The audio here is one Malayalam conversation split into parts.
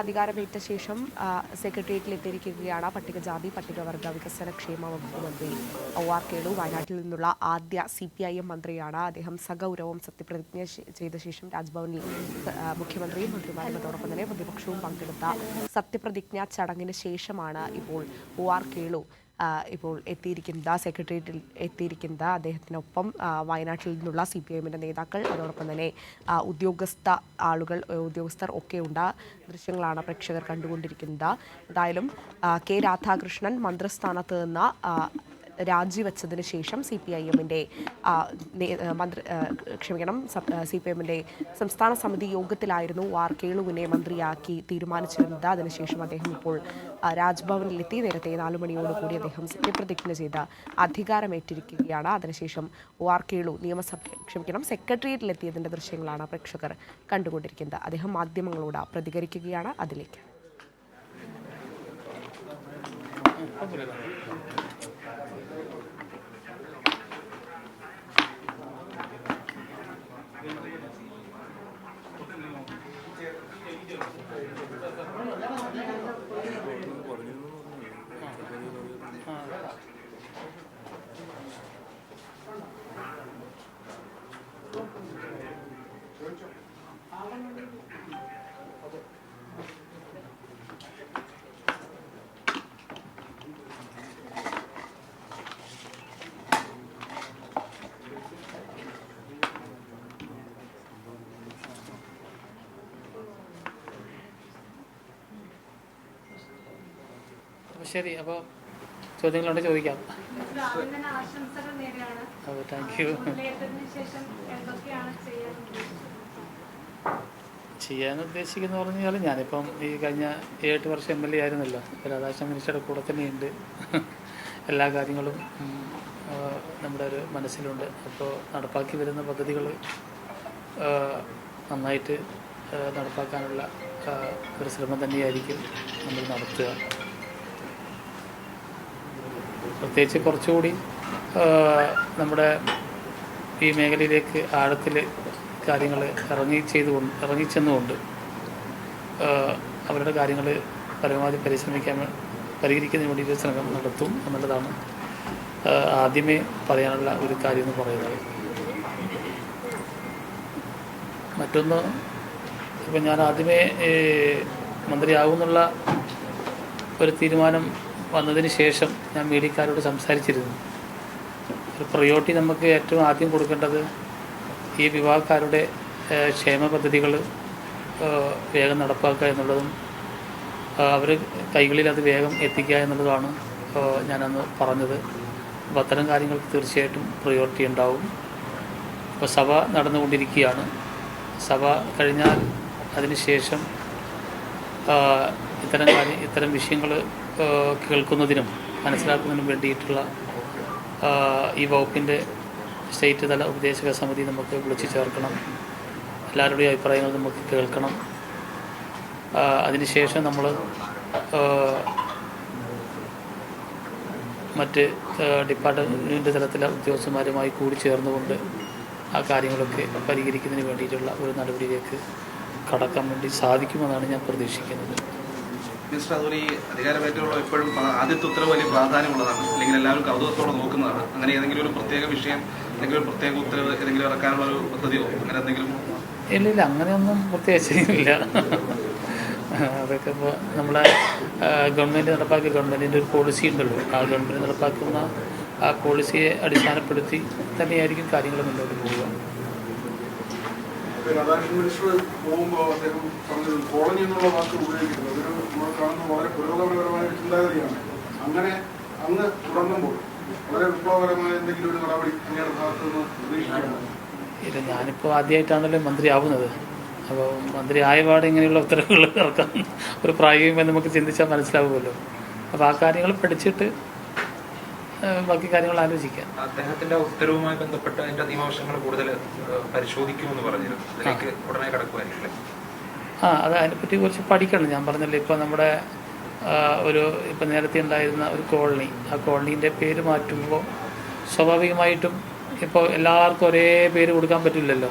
അധികാരമേറ്റ ശേഷം സെക്രട്ടേറിയറ്റിൽ എത്തിയിരിക്കുകയാണ് പട്ടികജാതി പട്ടികവർഗ വികസന ക്ഷേമ വകുപ്പ് മന്ത്രി OR കേളു. വയനാട്ടിൽ നിന്നുള്ള ആദ്യ CPIM മന്ത്രിയാണ് അദ്ദേഹം. സഗൗരവം സത്യപ്രതിജ്ഞ ചെയ്ത ശേഷം രാജ്ഭവനിൽ മുഖ്യമന്ത്രിയും മന്ത്രിമാരും അതോടൊപ്പം തന്നെ പ്രതിപക്ഷവും പങ്കെടുത്ത സത്യപ്രതിജ്ഞാ ചടങ്ങിന് ശേഷമാണ് ഇപ്പോൾ OR കേളു ഇപ്പോൾ എത്തിയിരിക്കുന്നത്, സെക്രട്ടേറിയറ്റിൽ എത്തിയിരിക്കുന്നത്. അദ്ദേഹത്തിനൊപ്പം വയനാട്ടിൽ നിന്നുള്ള CPIMന്റെ നേതാക്കൾ അതോടൊപ്പം തന്നെ ഉദ്യോഗസ്ഥർ ഒക്കെയുണ്ട്. ദൃശ്യങ്ങളാണ് പ്രേക്ഷകർ കണ്ടുകൊണ്ടിരിക്കുന്നത്. എന്തായാലും കെ രാധാകൃഷ്ണൻ മന്ത്രിസ്ഥാനത്ത് നിന്ന് രാജിവെച്ചതിന് ശേഷം CPIMന്റെ സംസ്ഥാന സമിതി യോഗത്തിലായിരുന്നു OR കേളുവിനെ മന്ത്രിയാക്കി തീരുമാനിച്ചിരുന്നത്. അതിനുശേഷം അദ്ദേഹം ഇപ്പോൾ രാജ്ഭവനിലെത്തി. നേരത്തെ 4 മണിയോടുകൂടി അദ്ദേഹം സത്യപ്രതിജ്ഞ ചെയ്ത് അധികാരമേറ്റിരിക്കുകയാണ്. അതിനുശേഷം OR കേളു സെക്രട്ടേറിയറ്റിലെത്തിയതിൻ്റെ ദൃശ്യങ്ങളാണ് പ്രേക്ഷകർ കണ്ടുകൊണ്ടിരിക്കുന്നത്. അദ്ദേഹം മാധ്യമങ്ങളോട് പ്രതികരിക്കുകയാണ്. അതിലേക്ക് ശരി, അപ്പോൾ ചോദ്യങ്ങളുണ്ട് ചോദിക്കാം. Thank you. ചെയ്യാൻ ഉദ്ദേശിക്കുന്ന പറഞ്ഞാൽ ഞാനിപ്പം ഈ കഴിഞ്ഞ 7 വർഷം MLA ആയിരുന്നല്ലോ. രാധാകൃഷ്ണൻ മിനിസ്റ്ററുടെ കൂടെ തന്നെയുണ്ട്. എല്ലാ കാര്യങ്ങളും നമ്മുടെ ഒരു മനസ്സിലുണ്ട്. അപ്പോൾ നടപ്പാക്കി വരുന്ന പദ്ധതികൾ നന്നായിട്ട് നടപ്പാക്കാനുള്ള ഒരു ശ്രമം തന്നെയായിരിക്കും നമ്മൾ നടത്തുക. പ്രത്യേകിച്ച് കുറച്ചുകൂടി നമ്മുടെ ഈ മേഖലയിലേക്ക് ആഴത്തിൽ കാര്യങ്ങൾ ഇറങ്ങിച്ചെന്നുകൊണ്ട് അവരുടെ കാര്യങ്ങൾ പരമാവധി പരിഹരിക്കുന്നതിന് വേണ്ടി ഒരു ശ്രമം നടത്തും എന്നുള്ളതാണ് ആദ്യമേ പറയാനുള്ള ഒരു കാര്യം എന്ന് പറയുന്നത്. മറ്റൊന്ന്, ഇപ്പം ഞാൻ ആദ്യമേ മന്ത്രിയാകുമെന്നുള്ള ഒരു തീരുമാനം വന്നതിന് ശേഷം ഞാൻ മീഡിയക്കാരോട് സംസാരിച്ചിരുന്നു. ഒരു പ്രയോറിറ്റി നമുക്ക് ഏറ്റവും ആദ്യം കൊടുക്കേണ്ടത് ഈ വിഭാഗക്കാരുടെ ക്ഷേമ പദ്ധതികൾ വേഗം നടപ്പാക്കുക എന്നുള്ളതും അവർ കൈകളിൽ അത് വേഗം എത്തിക്കുക എന്നുള്ളതാണ് ഞാനന്ന് പറഞ്ഞത്. അപ്പോൾ അത്തരം കാര്യങ്ങൾക്ക് തീർച്ചയായിട്ടും പ്രയോറിറ്റി ഉണ്ടാവും. ഇപ്പോൾ സഭ നടന്നുകൊണ്ടിരിക്കുകയാണ്. സഭ കഴിഞ്ഞാൽ അതിന് ശേഷം ഇത്തരം വിഷയങ്ങൾ കേൾക്കുന്നതിനും മനസ്സിലാക്കുന്നതിനും വേണ്ടിയിട്ടുള്ള ഈ വകുപ്പിൻ്റെ സ്റ്റേറ്റ് തല ഉപദേശക സമിതി നമുക്ക് വിളിച്ചു ചേർക്കണം. എല്ലാവരുടെയും അഭിപ്രായങ്ങൾ നമുക്ക് കേൾക്കണം. അതിനുശേഷം നമ്മൾ മറ്റ് ഡിപ്പാർട്ട്മെൻറ്റ് തലത്തിലെ ഉദ്യോഗസ്ഥന്മാരുമായി കൂടി ചേർന്നുകൊണ്ട് ആ കാര്യങ്ങളൊക്കെ പരിഹരിക്കുന്നതിന് വേണ്ടിയിട്ടുള്ള ഒരു നടപടിയിലേക്ക് കടക്കാൻ വേണ്ടി സാധിക്കുമെന്നാണ് ഞാൻ പ്രതീക്ഷിക്കുന്നത്. മിനിസ്റ്റർ, അതുപോലെ ഈ അധികാരമേറ്റുള്ള എപ്പോഴും ആദ്യത്തെ ഉത്തരവ് വലിയ പ്രാധാന്യമുള്ളതാണ്, അല്ലെങ്കിൽ എല്ലാവരും കൗതുകത്തോടെ നോക്കുന്നതാണ്. അങ്ങനെ ഏതെങ്കിലും ഒരു പ്രത്യേക വിഷയം അല്ലെങ്കിൽ ഒരു പ്രത്യേക ഉത്തരവ് ഏതെങ്കിലും ഇറക്കാനുള്ള ഒരു പദ്ധതിയോ അങ്ങനെ എന്തെങ്കിലും? ഇല്ല, അങ്ങനെയൊന്നും പ്രത്യേകിച്ചില്ല. അതൊക്കെ ഇപ്പോൾ നമ്മളെ ഗവൺമെൻറ് നടപ്പാക്കിയ ഗവൺമെൻറ്റിൻ്റെ ഒരു പോളിസി ഉണ്ടല്ലോ. ആ ഗവൺമെൻറ് നടപ്പാക്കുന്ന ആ പോളിസിയെ അടിസ്ഥാനപ്പെടുത്തി തന്നെയായിരിക്കും കാര്യങ്ങൾ മുന്നോട്ട് പോവുക. രാധാകൃഷ്ണൻ മിനിസ്റ്റർ പോകുമ്പോൾ അദ്ദേഹം പറഞ്ഞത് കോളനി എന്നുള്ള വാക്ക് ഉപയോഗിക്കുന്നത് അതൊരു നമ്മൾ കാണുന്ന വളരെ പുരോഗമനപരമായ ഒരു ചിന്താഗതിയാണ്. അങ്ങനെ അങ്ങ് തുടങ്ങുമ്പോൾ വളരെ വിപ്ലവകരമായ എന്തെങ്കിലും ഒരു നടപടി അങ്ങയുടെ ഭാഗത്തു നിന്ന് പ്രതീക്ഷിക്കണം? ഇല്ല, ഞാനിപ്പോൾ ആദ്യമായിട്ടാണല്ലോ മന്ത്രിയാവുന്നത്. അപ്പോൾ മന്ത്രി ആയപാട് ഇങ്ങനെയുള്ള ഉത്തരവുകൾ ഇറക്കാൻ ഒരു പ്രായോഗികമായി നമുക്ക് ചിന്തിച്ചാൽ മനസ്സിലാവുമല്ലോ. അപ്പോൾ ആ കാര്യങ്ങൾ പഠിച്ചിട്ട് ബാക്കി കാര്യങ്ങൾ ആലോചിക്കാം. അദ്ദേഹത്തിന്റെ ഉത്തരവുമായി ബന്ധപ്പെട്ട അതിന്റെ നിയമവശങ്ങൾ കൂടുതൽ പരിശോധിക്കുമെന്ന് പറഞ്ഞിരുന്നു. അതിലേക്ക് ഉടനെ കടക്കുമായിരിക്കും. അത് അതിനെപ്പറ്റി കുറച്ച് പഠിക്കണം. ഞാൻ പറഞ്ഞല്ലോ, ഇപ്പോൾ നമ്മുടെ ഇപ്പം നേരത്തെ ഉണ്ടായിരുന്ന ഒരു കോളനി, ആ കോളനീൻ്റെ പേര് മാറ്റുമ്പോൾ സ്വാഭാവികമായിട്ടും ഇപ്പോൾ എല്ലാവർക്കും ഒരേ പേര് കൊടുക്കാൻ പറ്റില്ലല്ലോ.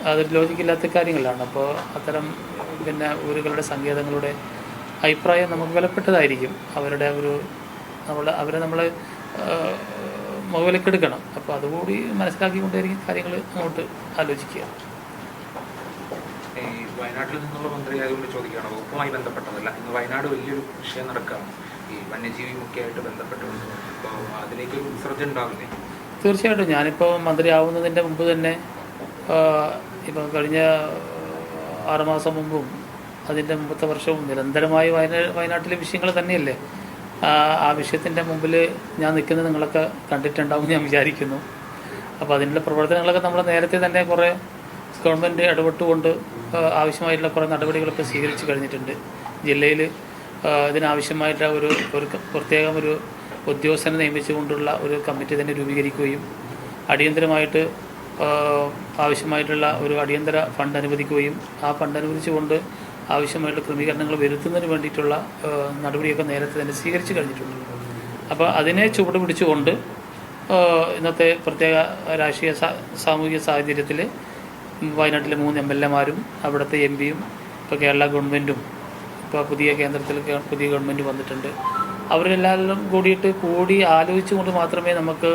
അതൊരു ലോജിക്കില്ലാത്ത കാര്യങ്ങളാണ്. അപ്പോൾ അത്തരം പിന്നെ ഊരുകളുടെ സങ്കേതങ്ങളുടെ അഭിപ്രായം നമുക്ക് വിലപ്പെട്ടതായിരിക്കും. അവരുടെ ഒരു അവരെ നമ്മൾ മുകളിലേക്കെടുക്കണം. അപ്പോൾ അതുകൂടി മനസ്സിലാക്കിക്കൊണ്ടായിരിക്കും കാര്യങ്ങൾ അങ്ങോട്ട് ആലോചിക്കുക. ഈ വയനാട്ടിൽ നിന്നുള്ള മന്ത്രിയായതുകൊണ്ട് ചോദിക്കുകയാണ്, വകുപ്പുമായി ബന്ധപ്പെട്ടതല്ല. ഇന്ന് വയനാട് വലിയൊരു വിഷയം നടക്കുകയാണ് ഈ വന്യജീവി മുഖ്യമായിട്ട് ബന്ധപ്പെട്ടുകൊണ്ട്. അപ്പോൾ അതിലേക്കൊരു വിസർജന ഉണ്ടാവില്ലേ? തീർച്ചയായിട്ടും. ഞാനിപ്പോൾ മന്ത്രിയാവുന്നതിൻ്റെ മുമ്പ് തന്നെ ഇപ്പോൾ കഴിഞ്ഞ 6 മാസം മുമ്പും അതിൻ്റെ മുമ്പത്തെ വർഷവും നിരന്തരമായി വയനാട്ടിലെ വിഷയങ്ങൾ തന്നെയല്ലേ. ആ വിഷയത്തിൻ്റെ മുമ്പിൽ ഞാൻ നിൽക്കുന്നത് നിങ്ങളൊക്കെ കണ്ടിട്ടുണ്ടാവും ഞാൻ വിചാരിക്കുന്നു. അപ്പോൾ അതിനുള്ള പ്രവർത്തനങ്ങളൊക്കെ നമ്മൾ നേരത്തെ തന്നെ കുറേ ഗവൺമെൻറ് ഇടപെട്ടുകൊണ്ട് ആവശ്യമായിട്ടുള്ള കുറേ നടപടികളൊക്കെ സ്വീകരിച്ച് കഴിഞ്ഞിട്ടുണ്ട്. ജില്ലയിൽ ഇതിനാവശ്യമായിട്ടുള്ള ഒരു പ്രത്യേകം ഒരു ഉദ്യോഗസ്ഥനെ നിയമിച്ചുകൊണ്ടുള്ള ഒരു കമ്മിറ്റി തന്നെ രൂപീകരിക്കുകയും അടിയന്തരമായിട്ട് ആവശ്യമായിട്ടുള്ള ഒരു അടിയന്തര ഫണ്ട് അനുവദിക്കുകയും ആ ഫണ്ട് അനുവദിച്ചുകൊണ്ട് ആവശ്യമായിട്ടുള്ള ക്രമീകരണങ്ങൾ വരുത്തുന്നതിന് വേണ്ടിയിട്ടുള്ള നടപടിയൊക്കെ നേരത്തെ തന്നെ സ്വീകരിച്ച് കഴിഞ്ഞിട്ടുണ്ട്. അപ്പോൾ അതിനെ ചുവട് പിടിച്ചുകൊണ്ട് ഇന്നത്തെ പ്രത്യേക രാഷ്ട്രീയ സാമൂഹിക സാഹചര്യത്തിൽ വയനാട്ടിലെ 3 MLA-മാരും അവിടുത്തെ MP-യും ഇപ്പോൾ കേരള ഗവൺമെൻറ്റും ഇപ്പോൾ കേന്ദ്രത്തിൽ പുതിയ ഗവൺമെൻറ് വന്നിട്ടുണ്ട്. അവരെല്ലാവരും കൂടി ആലോചിച്ചുകൊണ്ട് മാത്രമേ നമുക്ക്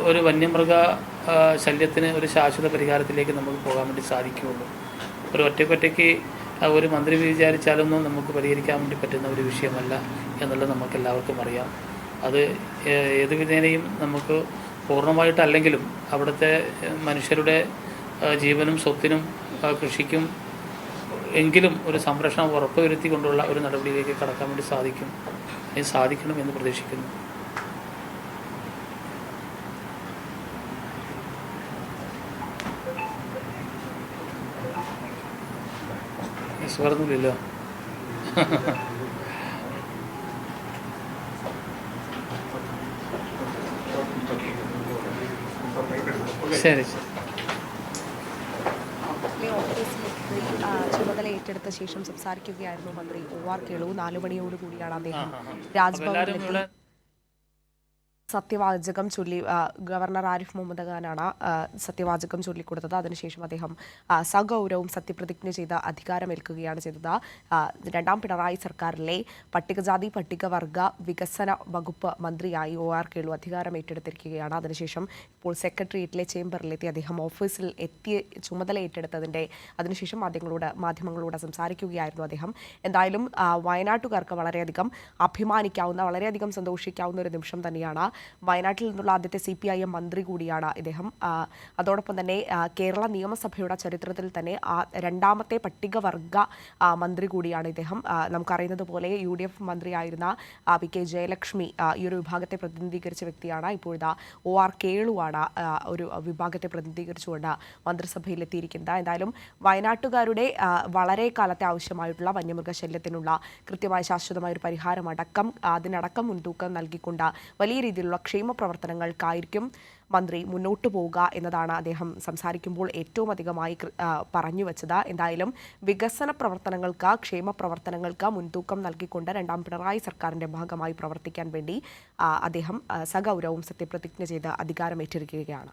ഒരു വന്യമൃഗ ശല്യത്തിന് ഒരു ശാശ്വത പരിഹാരത്തിലേക്ക് നമുക്ക് പോകാൻ വേണ്ടി സാധിക്കുകയുള്ളൂ. ഒറ്റയ്ക്ക് ഒരു മന്ത്രി വിചാരിച്ചാലൊന്നും നമുക്ക് പരിഹരിക്കാൻ വേണ്ടി പറ്റുന്ന ഒരു വിഷയമല്ല എന്നുള്ളത് നമുക്ക് എല്ലാവർക്കും അറിയാം. അത് ഏത് വിധേനയും നമുക്ക് പൂർണ്ണമായിട്ടല്ലെങ്കിലും അവിടുത്തെ മനുഷ്യരുടെ ജീവനും സ്വത്തിനും കൃഷിക്കും എങ്കിലും ഒരു സംരക്ഷണം ഉറപ്പുവരുത്തിക്കൊണ്ടുള്ള ഒരു നടപടിയിലേക്ക് കടക്കാൻ വേണ്ടി സാധിക്കണം എന്ന് പ്രതീക്ഷിക്കുന്നു. പറഞ്ഞില്ലല്ലോ. ശരി. ചുമതല ഏറ്റെടുത്ത ശേഷം സംസാരിക്കുകയായിരുന്നു മന്ത്രി OR കേളു. 4 മണിയോടുകൂടിയാണ് അദ്ദേഹം രാജ്ഭവനിലെത്തി സത്യവാചകം ചൊല്ലി ഗവർണർ ആരിഫ് മുഹമ്മദ് ഖാനാണ് സത്യവാചകം ചൊല്ലിക്കൊടുത്തത്. അതിനുശേഷം അദ്ദേഹം സഗൗരവം സത്യപ്രതിജ്ഞ ചെയ്ത് അധികാരമേൽക്കുകയാണ് ചെയ്തത്. 2ാം പിണറായി സർക്കാരിലെ പട്ടികജാതി പട്ടികവർഗ വികസന വകുപ്പ് മന്ത്രിയായി OR കേളു അധികാരം ഏറ്റെടുത്തിരിക്കുകയാണ്. അതിനുശേഷം ഇപ്പോൾ സെക്രട്ടേറിയറ്റിലെ ചേംബറിലെത്തി അദ്ദേഹം ഓഫീസിൽ എത്തി ചുമതല ഏറ്റെടുത്തതിൻ്റെ അതിനുശേഷം മാധ്യമങ്ങളോട് സംസാരിക്കുകയായിരുന്നു അദ്ദേഹം. എന്തായാലും വയനാട്ടുകാർക്ക് വളരെയധികം അഭിമാനിക്കാവുന്ന വളരെയധികം സന്തോഷിക്കാവുന്ന ഒരു നിമിഷം തന്നെയാണ്. വയനാട്ടിൽ നിന്നുള്ള ആദ്യത്തെ CPIM മന്ത്രി കൂടിയാണ് ഇദ്ദേഹം. അതോടൊപ്പം തന്നെ കേരള നിയമസഭയുടെ ചരിത്രത്തിൽ തന്നെ 2ാമത്തെ പട്ടികവർഗ മന്ത്രി കൂടിയാണ് ഇദ്ദേഹം. നമുക്കറിയുന്നത് പോലെ UDF മന്ത്രിയായിരുന്ന PK ജയലക്ഷ്മി ഈ ഒരു വിഭാഗത്തെ പ്രതിനിധീകരിച്ച വ്യക്തിയാണ്. ഇപ്പോഴത്തെ OR കേളുവാണ് ഒരു വിഭാഗത്തെ പ്രതിനിധീകരിച്ചുകൊണ്ട് മന്ത്രിസഭയിലെത്തിയിരിക്കുന്നത്. എന്തായാലും വയനാട്ടുകാരുടെ വളരെ കാലത്തെ ആവശ്യമായിട്ടുള്ള വന്യമൃഗശല്യത്തിനുള്ള കൃത്യമായ ശാശ്വതമായ ഒരു പരിഹാരം അതിനടക്കം മുൻതൂക്കം നൽകിക്കൊണ്ട് വലിയ രീതിയിലുള്ള ക്ഷേമ പ്രവർത്തനങ്ങൾക്കായിരിക്കും മന്ത്രി മുന്നോട്ടു പോവുക എന്നതാണ് അദ്ദേഹം സംസാരിക്കുമ്പോൾ ഏറ്റവും അധികമായി പറഞ്ഞു വെച്ചത്. എന്തായാലും വികസന പ്രവർത്തനങ്ങൾക്ക് ക്ഷേമ പ്രവർത്തനങ്ങൾക്ക് മുൻതൂക്കം നൽകിക്കൊണ്ട് 2ാം പിണറായി സർക്കാരിൻ്റെ ഭാഗമായി പ്രവർത്തിക്കാൻ വേണ്ടി അദ്ദേഹം സഗൗരവം സത്യപ്രതിജ്ഞ ചെയ്ത് അധികാരമേറ്റിരിക്കുകയാണ്.